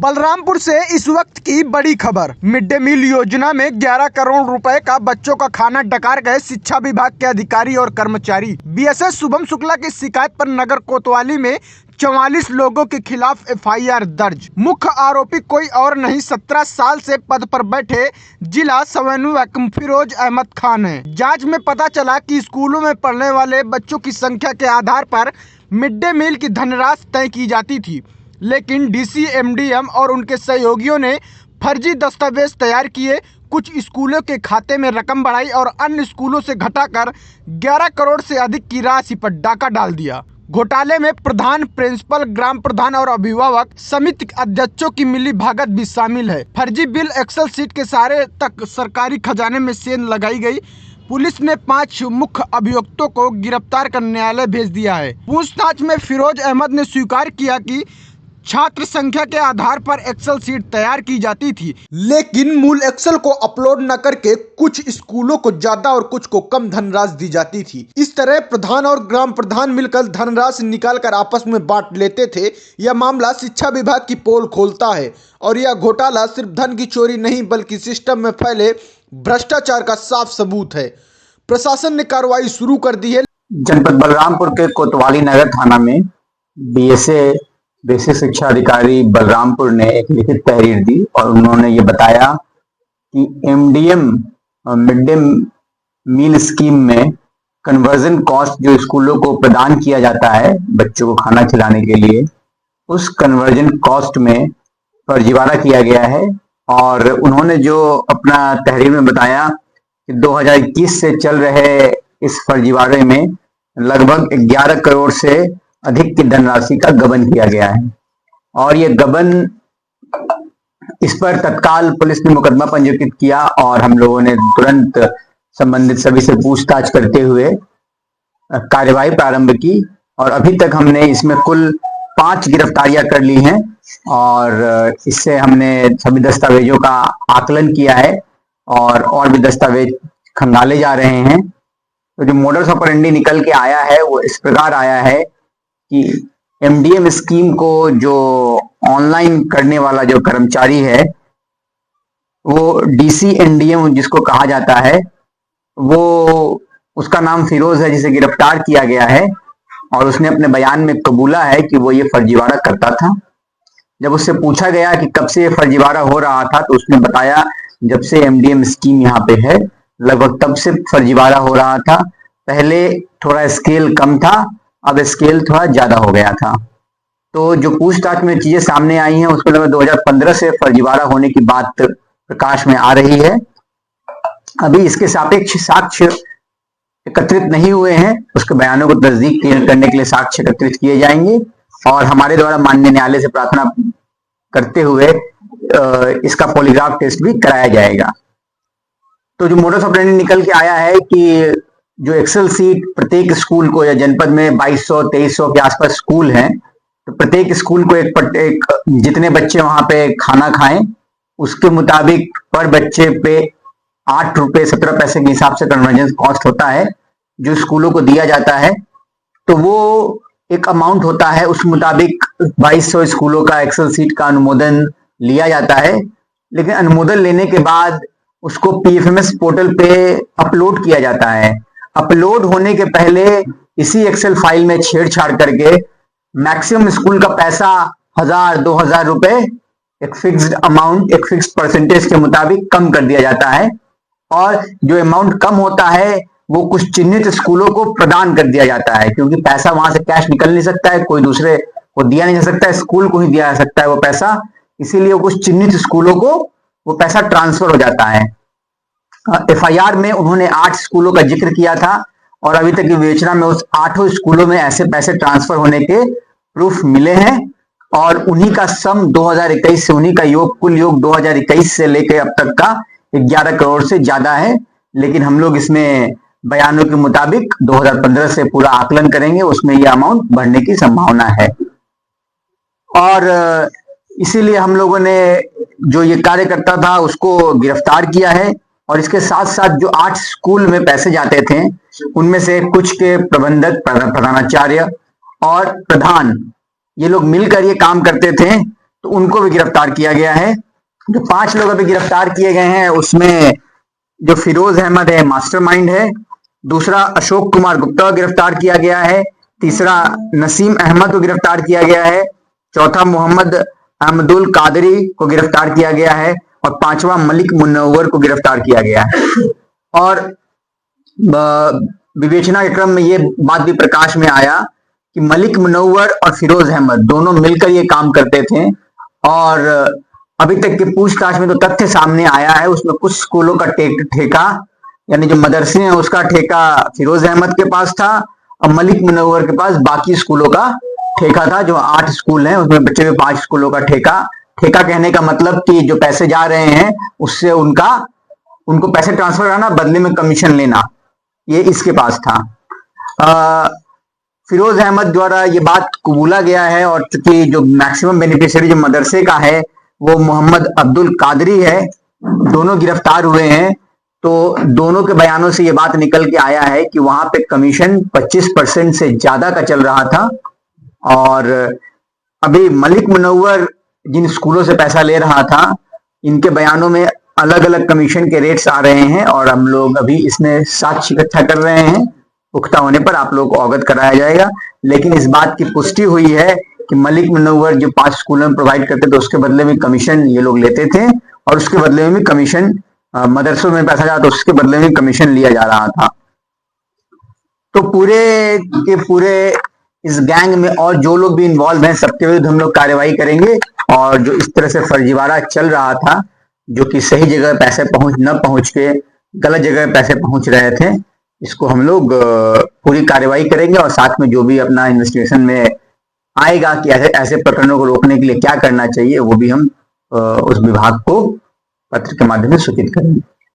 बलरामपुर से इस वक्त की बड़ी खबर। मिड डे मील योजना में 11 करोड़ रुपए का बच्चों का खाना डकार गए शिक्षा विभाग के अधिकारी और कर्मचारी। बीएसएस शुभम शुक्ला की शिकायत पर नगर कोतवाली में 44 लोगों के खिलाफ एफआईआर दर्ज। मुख्य आरोपी कोई और नहीं 17 साल से पद पर बैठे जिला समन्वयक फिरोज अहमद खान है। जांच में पता चला कि स्कूलों में पढ़ने वाले बच्चों की संख्या के आधार पर मिड डे मील की धनराशि तय की जाती थी, लेकिन डीसी एमडीएम और उनके सहयोगियों ने फर्जी दस्तावेज तैयार किए, कुछ स्कूलों के खाते में रकम बढ़ाई और अन्य स्कूलों से घटाकर 11 करोड़ से अधिक की राशि पर डाका डाल दिया। घोटाले में प्रधान, प्रिंसिपल, ग्राम प्रधान और अभिभावक समिति अध्यक्षों की मिली भगत भी शामिल है। फर्जी बिल एक्सेल सीट के सहारे तक सरकारी खजाने में सेंध लगाई गई। पुलिस ने 5 मुख्य अभियुक्तों को गिरफ्तार कर न्यायालय भेज दिया है। पूछताछ में फिरोज अहमद ने स्वीकार किया कि छात्र संख्या के आधार पर एक्सेल सीट तैयार की जाती थी, लेकिन मूल एक्सेल को अपलोड न करके कुछ स्कूलों को ज्यादा और कुछ को कम धनराशि दी जाती थी। इस तरह प्रधान और ग्राम प्रधान मिलकर धनराशि निकालकर आपस में बांट लेते थे। यह मामला शिक्षा विभाग की पोल खोलता है और यह घोटाला सिर्फ धन की चोरी नहीं बल्कि सिस्टम में फैले भ्रष्टाचार का साफ सबूत है। प्रशासन ने कार्रवाई शुरू कर दी है। जनपद बलरामपुर के कोतवाली नगर थाना में बीएसए बेसिक शिक्षा अधिकारी बलरामपुर ने एक लिखित तहरीर दी और उन्होंने ये बताया कि MDM mid day meal scheme में कन्वर्जन कॉस्ट जो स्कूलों को प्रदान किया जाता है बच्चों को खाना खिलाने के लिए, उस कन्वर्जन कॉस्ट में फर्जीवाड़ा किया गया है। और उन्होंने जो अपना तहरीर में बताया कि 2021 से चल रहे इस फर्जीवाड़े में लगभग 11 करोड़ से अधिक की धनराशि का गबन किया गया है और ये गबन, इस पर तत्काल पुलिस ने मुकदमा पंजीकृत किया और हम लोगों ने तुरंत संबंधित सभी से पूछताछ करते हुए कार्यवाही प्रारंभ की और अभी तक हमने इसमें कुल 5 गिरफ्तारियां कर ली हैं और इससे हमने सभी दस्तावेजों का आकलन किया है और भी दस्तावेज खंगाले जा रहे हैं। तो जो मोडस ऑपरेंडी निकल के आया है वो इस प्रकार आया है कि एमडीएम स्कीम को जो ऑनलाइन करने वाला जो कर्मचारी है वो डीसी एमडीएम जिसको कहा जाता है, वो उसका नाम फिरोज है जिसे गिरफ्तार किया गया है और उसने अपने बयान में कबूला है कि वो ये फर्जीवाड़ा करता था। जब उससे पूछा गया कि कब से ये फर्जीवाड़ा हो रहा था तो उसने बताया जब से एमडीएम स्कीम यहाँ पे है लगभग तब से फर्जीवाड़ा हो रहा था। पहले थोड़ा स्केल कम था, अब स्केल थोड़ा ज्यादा हो गया था। तो जो पूछताछ में चीजें सामने आई हैं उसको लगभग 2015 से फर्जीवाड़ा होने की बात प्रकाश में आ रही है। अभी इसके सापेक्ष साक्ष्य एकत्रित नहीं हुए हैं, उसके बयानों को तस्दीक करने के लिए साक्ष्य एकत्रित किए जाएंगे और हमारे द्वारा माननीय न्यायालय से प्रार्थना करते हुए इसका पॉलीग्राफ टेस्ट भी कराया जाएगा। तो जो मोडस ऑपरेंडी निकल के आया है कि जो एक्सेल सीट प्रत्येक स्कूल को, या जनपद में 2200-2300 के आसपास स्कूल हैं, तो प्रत्येक स्कूल को एक जितने बच्चे वहां पे खाना खाएं उसके मुताबिक पर बच्चे पे 8 रुपए 17 पैसे के हिसाब से कन्वर्जन कॉस्ट होता है जो स्कूलों को दिया जाता है। तो वो एक अमाउंट होता है, उस मुताबिक 2200 स्कूलों का एक्सेल सीट का अनुमोदन लिया जाता है, लेकिन अनुमोदन लेने के बाद उसको पीएफएमएस पोर्टल पे अपलोड किया जाता है। अपलोड होने के पहले इसी एक्सेल फाइल में छेड़छाड़ करके मैक्सिमम स्कूल का पैसा 1000-2000 रुपए एक फिक्स्ड अमाउंट, एक फिक्स्ड परसेंटेज के मुताबिक कम कर दिया जाता है और जो अमाउंट कम होता है वो कुछ चिन्हित स्कूलों को प्रदान कर दिया जाता है, क्योंकि पैसा वहां से कैश निकल नहीं सकता है, कोई दूसरे को दिया नहीं जा सकता है, स्कूल को ही दिया जा सकता है वो पैसा, इसीलिए कुछ चिन्हित स्कूलों को वो पैसा ट्रांसफर हो जाता है। एफआईआर में उन्होंने 8 स्कूलों का जिक्र किया था और अभी तक की विवेचना में उस 8 स्कूलों में ऐसे पैसे ट्रांसफर होने के प्रूफ मिले हैं और उन्हीं का सम 2021 से, उन्हीं का योग, कुल योग 2021 से लेकर अब तक का 11 करोड़ से ज्यादा है। लेकिन हम लोग इसमें बयानों के मुताबिक 2015 से पूरा आकलन करेंगे, उसमें यह अमाउंट बढ़ने की संभावना है और इसीलिए हम लोगों ने जो ये कार्य करता था उसको गिरफ्तार किया है और इसके साथ साथ जो 8 स्कूल में पैसे जाते थे उनमें से कुछ के प्रबंधक, प्रधानाचार्य और प्रधान, ये लोग मिलकर ये काम करते थे तो उनको भी गिरफ्तार किया गया है। जो 5 लोग अभी गिरफ्तार किए गए हैं उसमें जो फिरोज अहमद है मास्टरमाइंड है, दूसरा अशोक कुमार गुप्ता को गिरफ्तार किया गया है, तीसरा नसीम अहमद को गिरफ्तार किया गया है, चौथा मोहम्मद अहमदुल कादरी को गिरफ्तार किया गया है और पांचवा मलिक मुनव्वर को गिरफ्तार किया गया है। और विवेचना के क्रम में ये बात भी प्रकाश में आया कि मलिक मुनव्वर और फिरोज अहमद दोनों मिलकर ये काम करते थे और अभी तक की पूछताछ में तो तथ्य सामने आया है, उसमें कुछ स्कूलों का ठेका यानी जो मदरसे हैं उसका ठेका फिरोज अहमद के पास था और मलिक मुनव्वर के पास बाकी स्कूलों का ठेका था। जो 8 स्कूल हैं उसमें बच्चे के 5 स्कूलों का ठेका कहने का मतलब कि जो पैसे जा रहे हैं उससे उनको पैसे ट्रांसफर कराना, बदले में कमीशन लेना, ये इसके पास था। फिरोज अहमद द्वारा ये बात कबूला गया है और चूंकि जो मैक्सिमम बेनिफिशियरी जो मदरसे का है वो मोहम्मद अब्दुल कादरी है, दोनों गिरफ्तार हुए हैं, तो दोनों के बयानों से ये बात निकल के आया है कि वहां पे कमीशन 25% से ज्यादा का चल रहा था। और अभी मलिक मुनव्वर जिन स्कूलों से पैसा ले रहा था इनके बयानों में अलग अलग कमीशन के रेट्स आ रहे हैं और हम लोग अभी इसमें साक्ष्य इकट्ठा कर रहे हैं। पुख्ता होने पर आप लोगों को अवगत कराया जाएगा। लेकिन इस बात की पुष्टि हुई है कि मलिक मुनव्वर जो 5 स्कूलों में प्रोवाइड करते थे उसके बदले में कमीशन ये लोग लेते थे और उसके बदले में भी कमीशन मदरसों में पैसा जाता तो उसके बदले में कमीशन लिया जा रहा था। तो पूरे के पूरे इस गैंग में और जो लोग भी इन्वॉल्व हैं सबके विरुद्ध हम लोग कार्रवाई करेंगे और जो इस तरह से फर्जीवाड़ा चल रहा था, जो कि सही जगह पैसे न पहुंच के गलत जगह पैसे पहुंच रहे थे, इसको हम लोग पूरी कार्रवाई करेंगे और साथ में जो भी अपना इन्वेस्टिगेशन में आएगा कि ऐसे प्रकरणों को रोकने के लिए क्या करना चाहिए वो भी हम उस विभाग को पत्र के माध्यम से सूचित करेंगे।